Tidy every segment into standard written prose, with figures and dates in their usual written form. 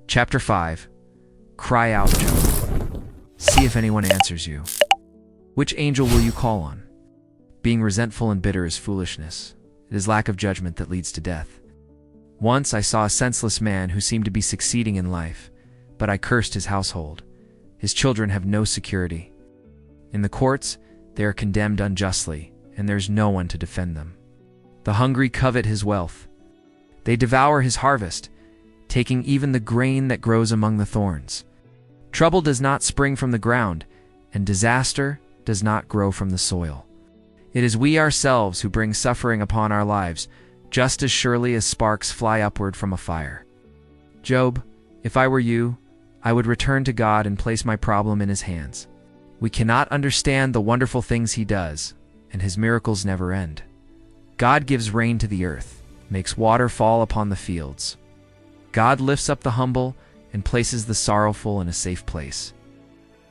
Chapter 5. Cry out, Job. See if anyone answers you. Which angel will you call on? Being resentful and bitter is foolishness. It is lack of judgment that leads to death. Once I saw a senseless man who seemed to be succeeding in life, but I cursed his household. His children have no security. In the courts, they are condemned unjustly, and there is no one to defend them. The hungry covet his wealth. They devour his harvest, taking even the grain that grows among the thorns. Trouble does not spring from the ground, and disaster does not grow from the soil. It is we ourselves who bring suffering upon our lives, just as surely as sparks fly upward from a fire. Job, if I were you, I would return to God and place my problem in His hands. We cannot understand the wonderful things He does, and His miracles never end. God gives rain to the earth, makes water fall upon the fields. God lifts up the humble and places the sorrowful in a safe place.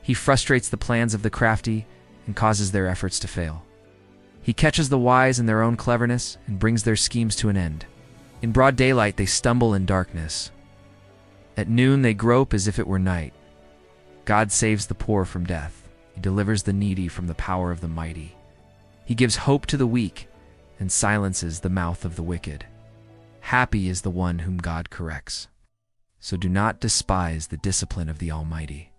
He frustrates the plans of the crafty and causes their efforts to fail. He catches the wise in their own cleverness and brings their schemes to an end. In broad daylight they stumble in darkness. At noon they grope as if it were night. God saves the poor from death. He delivers the needy from the power of the mighty. He gives hope to the weak and silences the mouth of the wicked. Happy is the one whom God corrects. So do not despise the discipline of the Almighty.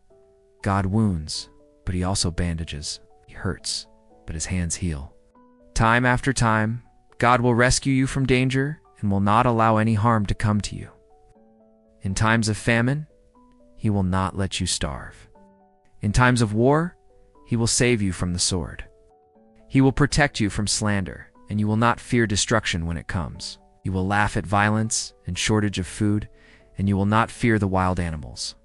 God wounds, but He also bandages. He hurts, but His hands heal. Time after time, God will rescue you from danger and will not allow any harm to come to you. In times of famine, He will not let you starve. In times of war, He will save you from the sword. He will protect you from slander, and you will not fear destruction when it comes. You will laugh at violence and shortage of food, and you will not fear the wild animals.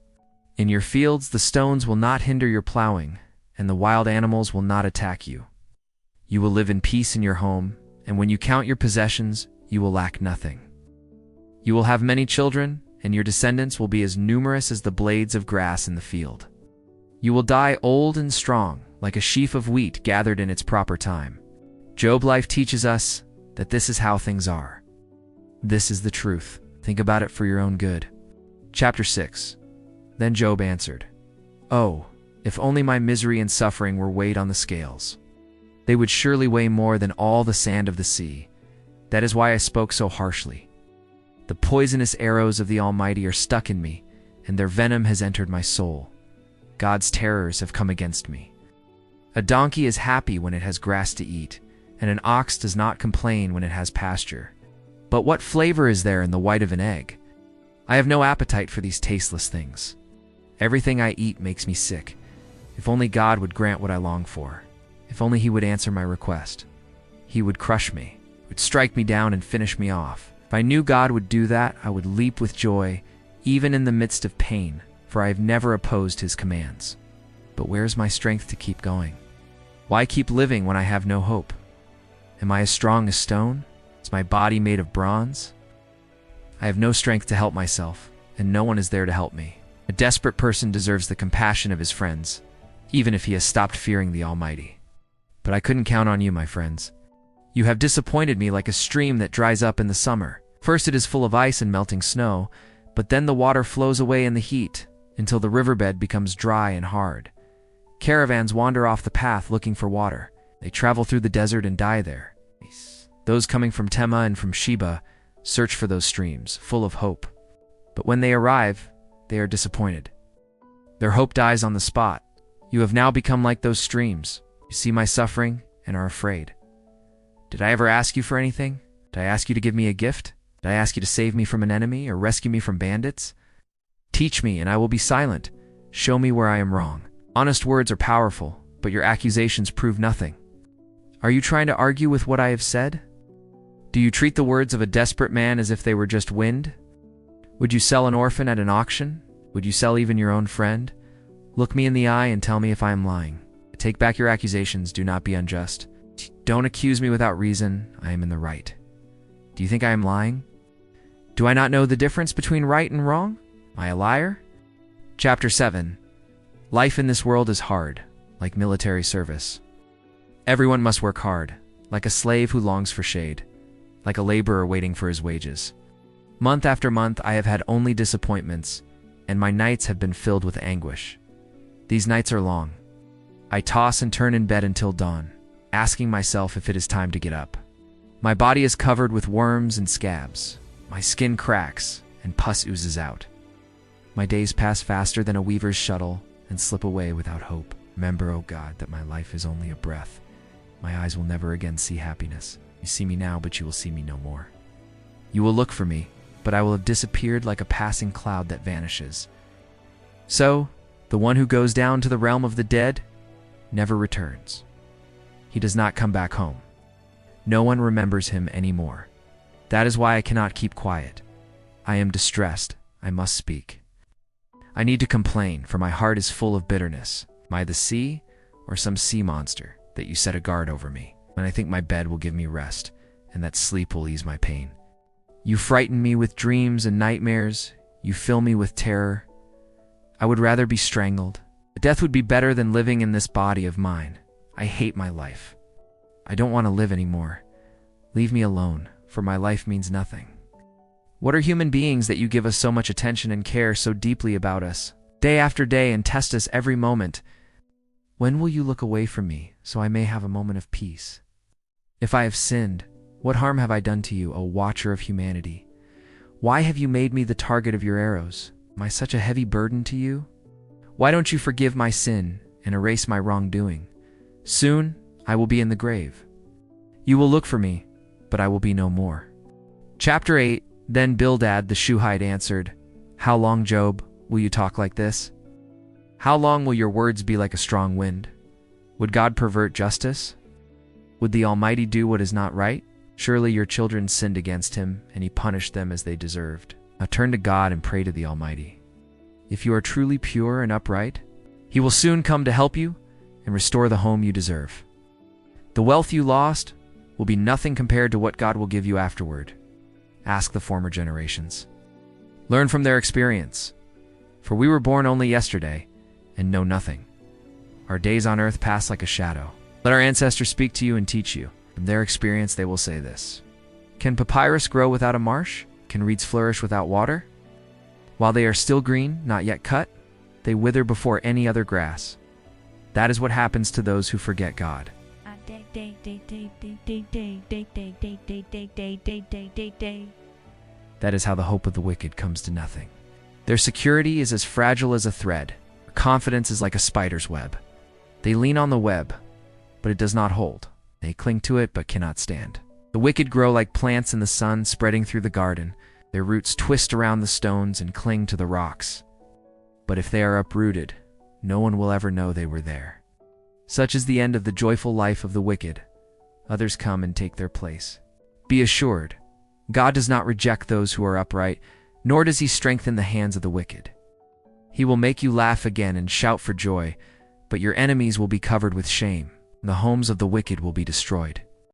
In your fields, the stones will not hinder your plowing, and the wild animals will not attack you. You will live in peace in your home, and when you count your possessions, you will lack nothing. You will have many children, and your descendants will be as numerous as the blades of grass in the field. You will die old and strong, like a sheaf of wheat gathered in its proper time. Job life teaches us that this is how things are. This is the truth. Think about it for your own good. Chapter 6. Then Job answered, "Oh, if only my misery and suffering were weighed on the scales. They would surely weigh more than all the sand of the sea. That is why I spoke so harshly. The poisonous arrows of the Almighty are stuck in me, and their venom has entered my soul. God's terrors have come against me. A donkey is happy when it has grass to eat, and an ox does not complain when it has pasture. But what flavor is there in the white of an egg? I have no appetite for these tasteless things. Everything I eat makes me sick. If only God would grant what I long for. If only He would answer my request. He would crush me, would strike me down and finish me off. If I knew God would do that, I would leap with joy, even in the midst of pain, for I have never opposed His commands. But where is my strength to keep going? Why keep living when I have no hope? Am I as strong as stone? Is my body made of bronze? I have no strength to help myself, and no one is there to help me. A desperate person deserves the compassion of his friends, even if he has stopped fearing the Almighty. But I couldn't count on you, my friends. You have disappointed me like a stream that dries up in the summer. First it is full of ice and melting snow, but then the water flows away in the heat, until the riverbed becomes dry and hard. Caravans wander off the path looking for water. They travel through the desert and die there. Those coming from Tema and from Sheba search for those streams, full of hope. But when they arrive, they are disappointed. Their hope dies on the spot. You have now become like those streams. You see my suffering and are afraid. Did I ever ask you for anything? Did I ask you to give me a gift? Did I ask you to save me from an enemy or rescue me from bandits? Teach me and I will be silent. Show me where I am wrong. Honest words are powerful, but your accusations prove nothing. Are you trying to argue with what I have said? Do you treat the words of a desperate man as if they were just wind? Would you sell an orphan at an auction? Would you sell even your own friend? Look me in the eye and tell me if I am lying. Take back your accusations, do not be unjust. Don't accuse me without reason, I am in the right. Do you think I am lying? Do I not know the difference between right and wrong? Am I a liar? Chapter 7. Life in this world is hard, like military service. Everyone must work hard, like a slave who longs for shade, like a laborer waiting for his wages. Month after month I have had only disappointments, and my nights have been filled with anguish. These nights are long. I toss and turn in bed until dawn, asking myself if it is time to get up. My body is covered with worms and scabs. My skin cracks, and pus oozes out. My days pass faster than a weaver's shuttle and slip away without hope. Remember, O God, that my life is only a breath. My eyes will never again see happiness. You see me now, but you will see me no more. You will look for me, but I will have disappeared like a passing cloud that vanishes. So, the one who goes down to the realm of the dead never returns. He does not come back home. No one remembers him anymore. That is why I cannot keep quiet. I am distressed. I must speak. I need to complain, for my heart is full of bitterness. Am I the sea, or some sea monster, that you set a guard over me, when I think my bed will give me rest, and that sleep will ease my pain? You frighten me with dreams and nightmares. You fill me with terror. I would rather be strangled. Death would be better than living in this body of mine. I hate my life. I don't want to live anymore. Leave me alone, for my life means nothing. What are human beings that you give us so much attention and care so deeply about us, day after day, and test us every moment? When will you look away from me, so I may have a moment of peace? If I have sinned, what harm have I done to you, O watcher of humanity? Why have you made me the target of your arrows? Am I such a heavy burden to you? Why don't you forgive my sin and erase my wrongdoing? Soon I will be in the grave. You will look for me, but I will be no more. Chapter 8. Then Bildad the Shuhite answered, How long, Job, will you talk like this? How long will your words be like a strong wind? Would God pervert justice? Would the Almighty do what is not right? Surely your children sinned against him, and he punished them as they deserved. Now turn to God and pray to the Almighty. If you are truly pure and upright, he will soon come to help you and restore the home you deserve. The wealth you lost will be nothing compared to what God will give you afterward. Ask the former generations. Learn from their experience, for we were born only yesterday and know nothing. Our days on earth pass like a shadow. Let our ancestors speak to you and teach you. From their experience they will say this. Can papyrus grow without a marsh? Can reeds flourish without water? While they are still green, not yet cut, they wither before any other grass. That is what happens to those who forget God. That is how the hope of the wicked comes to nothing. Their security is as fragile as a thread. Their confidence is like a spider's web. They lean on the web, but it does not hold. They cling to it, but cannot stand. The wicked grow like plants in the sun, spreading through the garden. Their roots twist around the stones and cling to the rocks. But if they are uprooted, no one will ever know they were there. Such is the end of the joyful life of the wicked. Others come and take their place. Be assured, God does not reject those who are upright, nor does he strengthen the hands of the wicked. He will make you laugh again and shout for joy, but your enemies will be covered with shame, and the homes of the wicked will be destroyed.